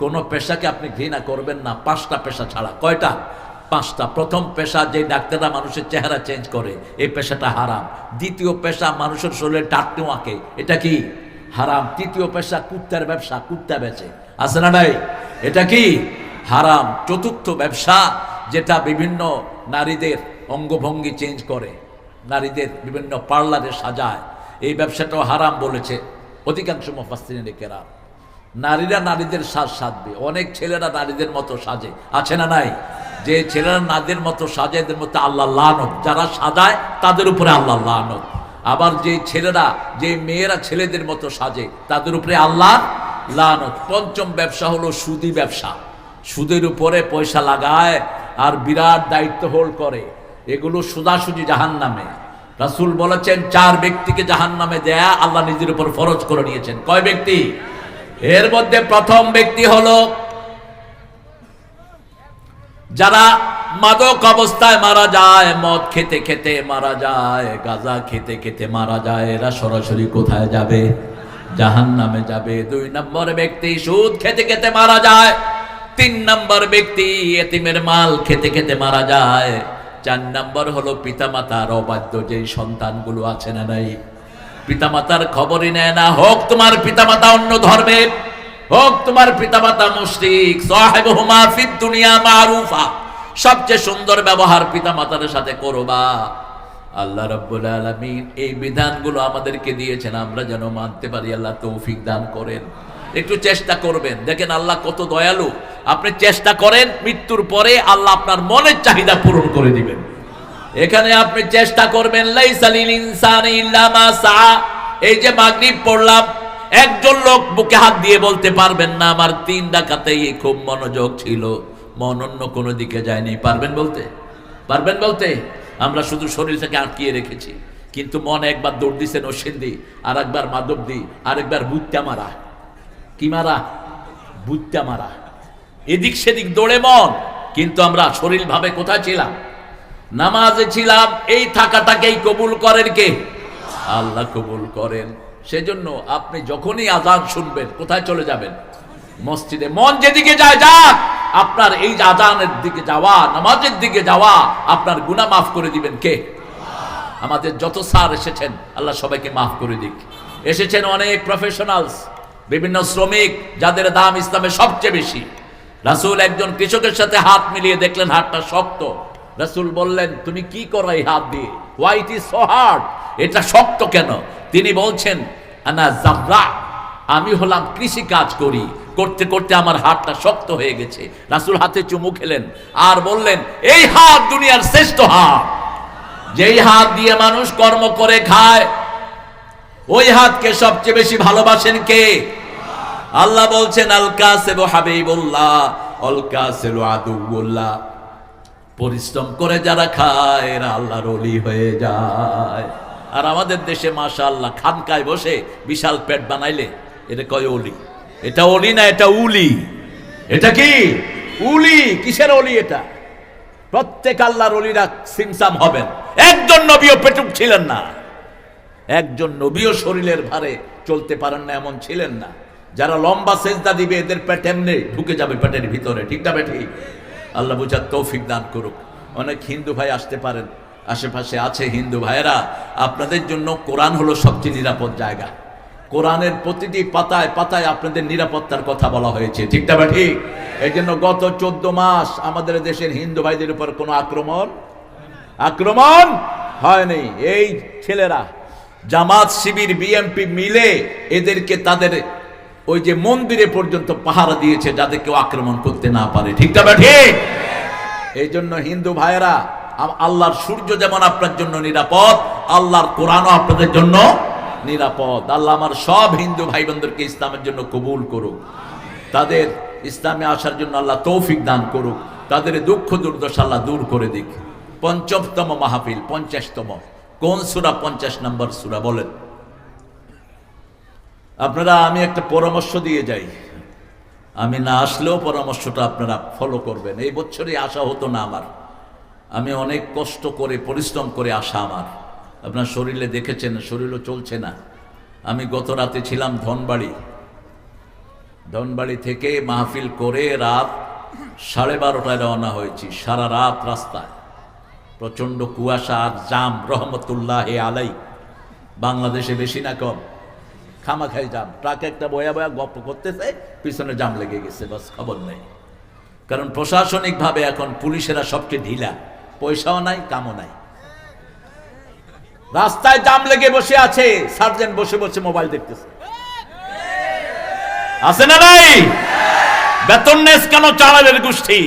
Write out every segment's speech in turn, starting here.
কোনো পেশাকে আপনি ঘৃণা করবেন না, পাঁচটা পেশা ছাড়া। কয়টা? পাঁচটা। প্রথম পেশা, যে ডাক্তাররা মানুষের চেহারা চেঞ্জ করে, এই পেশাটা হারাম। দ্বিতীয় পেশা, মানুষের শরীরে টাট্টু আঁকে, এটা কি হারাম। তৃতীয় পেশা, কুত্তার ব্যবসা, কুত্তা বেচে, আছে না নাই, এটা কি হারাম। চতুর্থ ব্যবসা, যেটা বিভিন্ন নারীদের অঙ্গভঙ্গি চেঞ্জ করে, নারীদের বিভিন্ন পার্লারে সাজায়, এই ব্যবসাটাও হারাম বলেছে অধিকাংশ মুফাসসিরিনে কেরাম। নারীরা নারীদের সাজ সাজবে, অনেক ছেলেরা নারীদের মতো সাজে, আছে না নাই? যে ছেলেরা নারীদের মতো সাজে, এদের মধ্যে আল্লাহ লানত, যারা সাজায় তাদের উপরে আল্লাহ লানত। আবার যে ছেলেরা, যে মেয়েরা ছেলেদের মতো সাজে, তাদের উপরে আল্লাহ লানত। পঞ্চম ব্যবসা হলো সুদি ব্যবসা, সুদের উপরে পয়সা লাগায় আর বিরাট দায়িত্ব হোল্ড করে, এগুলো সোজাসুজি জাহান্নামে। রাসূল বলেছেন 4 ব্যক্তিকে জাহান্নামে দেয়া আল্লাহ নিজের উপর ফরজ করে নিয়েছেন। কয় ব্যক্তি? এর মধ্যে প্রথম ব্যক্তি হলো যারা মাদক অবস্থায় মারা যায়, মদ খেতে খেতে মারা যায়, গাঁজা খেতে খেতে মারা যায়, এরা সরাসরি কোথায় যাবে? জাহান্নামে যাবে। 2 নম্বর ব্যক্তি সুদ খেতে খেতে মারা যায়। 3 নম্বর ব্যক্তি এতিমের মাল খেতে খেতে মারা যায়। 4 নম্বর হলো পিতামাতার অবাধ্য যেই সন্তানগুলো আছে না নাই, পিতামাতার খবরই নেয় না। হোক তোমার পিতামাতা অন্য ধর্মের, হোক তোমার পিতামাতা মুশরিক, সাহিবুহুমা ফিদ দুনিয়া মারুফা, সবচেয়ে সুন্দর ব্যবহার পিতামাতার সাথে করবা। আল্লাহ রাব্বুল আলামিন এই বিধানগুলো আমাদেরকে দিয়েছেন, আমরা যেন মানতে পারি। আল্লাহ তৌফিক দান করেন। একটু চেষ্টা করবেন, দেখেন আল্লাহ কত দয়ালু। আপনি চেষ্টা করেন, মৃত্যুর পরে আল্লাহ আপনার মনের চাহিদা পূরণ করে দিবেন। এখানে আপনি চেষ্টা করবেন, লাইসা লিল ইনসানি ইল্লা মা সা। এই যে মাগরিব পড়লাম, একজন লোক বুকে হাত দিয়ে বলতে পারবেন না আমার 3 রাকাতেই খুব মনোযোগ ছিল, মন অন্য কোনো দিকে যায়নি। পারবেন বলতে? পারবেন বলতে? আমরা শুধু শরীরটাকে আটকিয়ে রেখেছি, কিন্তু মন একবার দৌড় দিছে নরসিংদী, আর একবার মাধবদী, আরেকবার বুট্টা মারা। কি মারা? বুট্টা মারা। এদিক সেদিক দৌড়ে মন, কিন্তু আমরা শরীর ভাবে কোথায় ছিলাম? নামাজে ছিলাম। এই থাকাটাকেই কবুল করেন কে? আল্লাহ কবুল করেন। সেজন্য আপনি যখনই আজান শুনবেন, কোথায় চলে যাবেন? মসজিদে। মন যেদিকে যায় যাক, আপনার এই আজানের দিকে যাওয়া, নামাজের দিকে যাওয়া আপনার গুনাহ মাফ করে দিবেন কে? আমাদের যত স্যার এসেছেন, আল্লাহ সবাইকে মাফ করে দিক। এসেছেন অনেক প্রফেশনালস, বিভিন্ন শ্রমিক, যাদের দাম ইসলামে সবচেয়ে বেশি। রাসূল একজন কৃষকের সাথে হাত মিলিয়ে দেখলেন হাতটা শক্ত। রাসূল বললেন, তুমি কি করো এই হাত দিয়ে? Why it is so hard, এটা শক্ত কেন? তিনি বলছেন, আনা জাররা, আমি হলাম কৃষি কাজ করি, করতে করতে আমার হাতটা শক্ত হয়ে গেছে। রাসূল হাতে চুমু খেলেন আর বললেন, এই হাত দুনিয়ার শ্রেষ্ঠ হাত। যেই হাত দিয়ে মানুষ কর্ম করে খায়, ওই হাতকে সবচেয়ে বেশি ভালোবাসেন কে? আল্লাহ বলছেন, আল কাসিবু হাবিবুল্লাহ আল কাসিলু আদুউল্লাহ। পরিশ্রম করে যারা খায় এরা আল্লাহর ওলি হয়ে যায়। আর আমাদের দেশে মাশাআল্লাহ খানকায় বসে বিশাল পেট বানাইলে এটা কয় ওলি। এটা ওলি না, এটা উলি। এটা কি উলি? কিসের ওলি এটা? প্রত্যেক আল্লাহর ওলিরা সিমসাম হবেন। একজন নবীও পেটুক ছিলেন না, একজন নবীও শরীরের ভারে চলতে পারেন না এমন ছিলেন না। যারা লম্বা সেজদা দিবে এদের পেট এমনি ঢুকে যাবে পেটের ভিতরে, ঠিক না বেঠি? আল্লাহ বুঝার তৌফিক দান করুক। অনেক হিন্দু ভাই আসতে পারেন, আশেপাশে আছে হিন্দু ভাইয়েরা, আপনাদের জন্য কোরআন হলো সবচেয়ে নিরাপদ জায়গা। কোরআনের প্রতিটি পাতায় পাতায় আপনাদের নিরাপত্তার কথা বলা হয়েছে, ঠিক না বেঠি? এই জন্য গত 14 মাস আমাদের দেশের হিন্দু ভাইদের উপর কোনো আক্রমণ হয়নি। এই ছেলেরা জামাত, শিবির, বিএমপি মিলে এদেরকে তাদের ওই যে মন্দিরে পর্যন্ত পাহারা দিয়েছে, যাতে কেউ আক্রমণ করতে না পারে, ঠিক না ঠিক? এই জন্য হিন্দু ভাইয়েরা, আল্লাহর সূর্য যেমন আপনার জন্য নিরাপদ, আল্লাহর কোরআনও আপনাদের জন্য নিরাপদ। আল্লাহ আমার সব হিন্দু ভাই বোনদেরকে ইসলামের জন্য কবুল করুক, তাদের ইসলামে আসার জন্য আল্লাহ তৌফিক দান করুক, তাদের দুঃখ দুর্দশা আল্লাহ দূর করে দিক। ৫০তম মাহফিল, ৫০তম। কোন সূরা? ৫০ নম্বর সূরা। বলেন আপনারা। আমি একটা পরামর্শ দিয়ে যাই, আমি না আসলেও পরামর্শটা আপনারা ফলো করবেন। এই বছরই আসা হতো না আমার, আমি অনেক কষ্ট করে পরিশ্রম করে আসা আমার। আপনার শরীরে দেখেছেন, শরীরও চলছে না। আমি গত রাতে ছিলাম ধনবাড়ি, ধনবাড়ি থেকে মাহফিল করে রাত 12:30টায় রওনা হয়েছি। সারা রাত রাস্তায় প্রচন্ড কুয়াশা আর জাম, রহমতুল্লাহ আলাই। বাংলাদেশে বেশি না কম? খামাখাই জাম। ট্রাক একটা বয়া বয়া গপ্প করতেছে, পিছনে জাম লেগে গেছে, বাস খবর নেই। কারণ প্রশাসনিকভাবে এখন পুলিশেরা সবচেয়ে ঢিলা, পয়সাও নাই, কামও নাই। রাস্তায় জাম লেগে বসে আছে, সার্জেন্ট বসে বসে মোবাইল দেখতেছে। আছে না নাই? বেতন নেস কেন চালাবের গোষ্ঠী?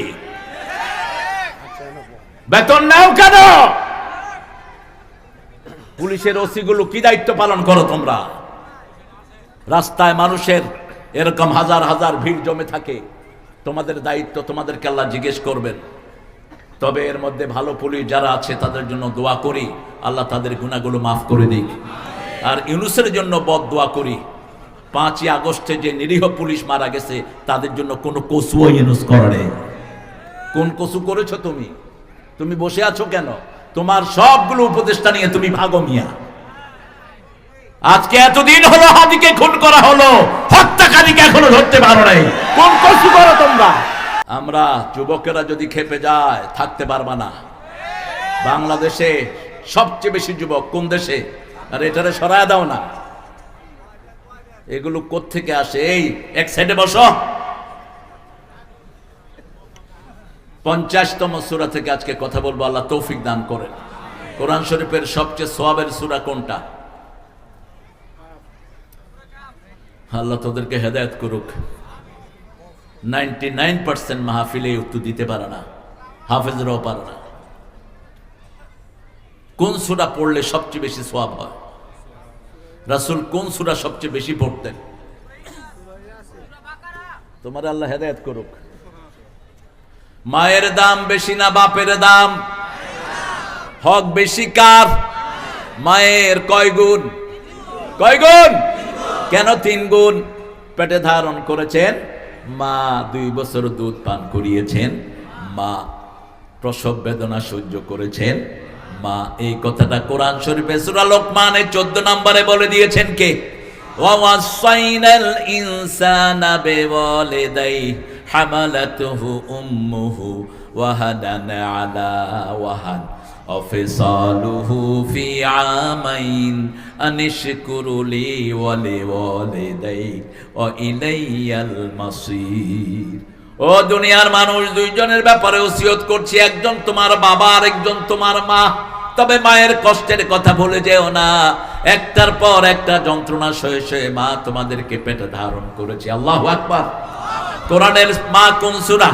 বেতন নাও কেন? পুলিশের ওসি গুলো কি দায়িত্ব পালন করো তোমরা? রাস্তায় মানুষের এরকম হাজার হাজার ভিড় জমে থাকে, তোমাদের দায়িত্ব, তোমাদেরকে আল্লাহ জিজ্ঞেস করবেন। তবে এর মধ্যে ভালো পুলিশ যারা আছে তাদের জন্য দোয়া করি, আল্লাহ তাদের গুনাহগুলো মাফ করে দিক। আর ইউনূসের জন্য বদদোয়া করি। 5ই আগস্টে যে নিরীহ পুলিশ মারা গেছে তাদের জন্য কোনো কসুও ইউনূস করে নেই। কোন কসু করেছো তুমি? তুমি বসে আছো কেন? তোমার সবগুলো উপদেষ্টা নিয়ে তুমি ভাগো মিয়া। আজকে এতদিন হলো হাদিকে খুন করা হলো, হত্যাকারীকে এখনো ধরতে পারো নাই। কোন কসু করো তোমরা? আমরা যুবকেরা যদি খেপে যায় থাকতে পারবা না। বাংলাদেশে সবচেয়ে বেশি যুবক কোন দেশে? আর এটারে সরায় দাও না। এগুলো কোত্থেকে আসে? এই এক সাইডে বসো। 50তম সূরা থেকে আজকে কথা বলবো, আল্লাহ তৌফিক দান করেন। কোরআন শরীফের সবচেয়ে সওয়াবের সূরা কোনটা? আল্লাহ তোদেরকে হেদায়েত করুক। 99% মাহফিলে উত্তর দিতে পারে না, হাফেজরাও পারে না। কোন সূরা পড়লে সবচেয়ে বেশি সওয়াব হয়? রাসূল কোন সূরা সবচেয়ে বেশি পড়তেন? তোমার আল্লাহ হেদায়েত করুক। মায়ের দাম বেশি না বাপের দাম? হক বেশি কার? মায়ের কয় গুণ? কয় গুণ? কেন 3 গুণ? পেটে ধারণ করেছেন, মা 2 বছর দুধ পান করিয়েছেন, মা প্রসব বেদনা সহ্য করেছেন, মা। এই কথাটা কোরআন শরীফে সূরা লোকমানের 14 নম্বরে বলে দিয়েছেন কে? ওয়া ওয়াসাইনাল ইনসানা বিওয়ালিদাই হামালাতুহু উম্মুহু ওয়াহাদান আলা ওয়াহান وفصاله في عامين أن اشكر لي ولوالديك وإلي المصير। ও দুনিয়ার মানুষ, 2 জনের ব্যাপারে ওসিয়ত করছি, একজন তোমার বাবা আর একজন তোমার মা। তবে মায়ের কষ্টের কথা ভুলে যেও না। একটার পর একটা যন্ত্রণা সয়ে সয়ে মা তোমাদেরকে পেটে ধারণ করেছে। আল্লাহু আকবার। কোরআনের মা কোন সূরা?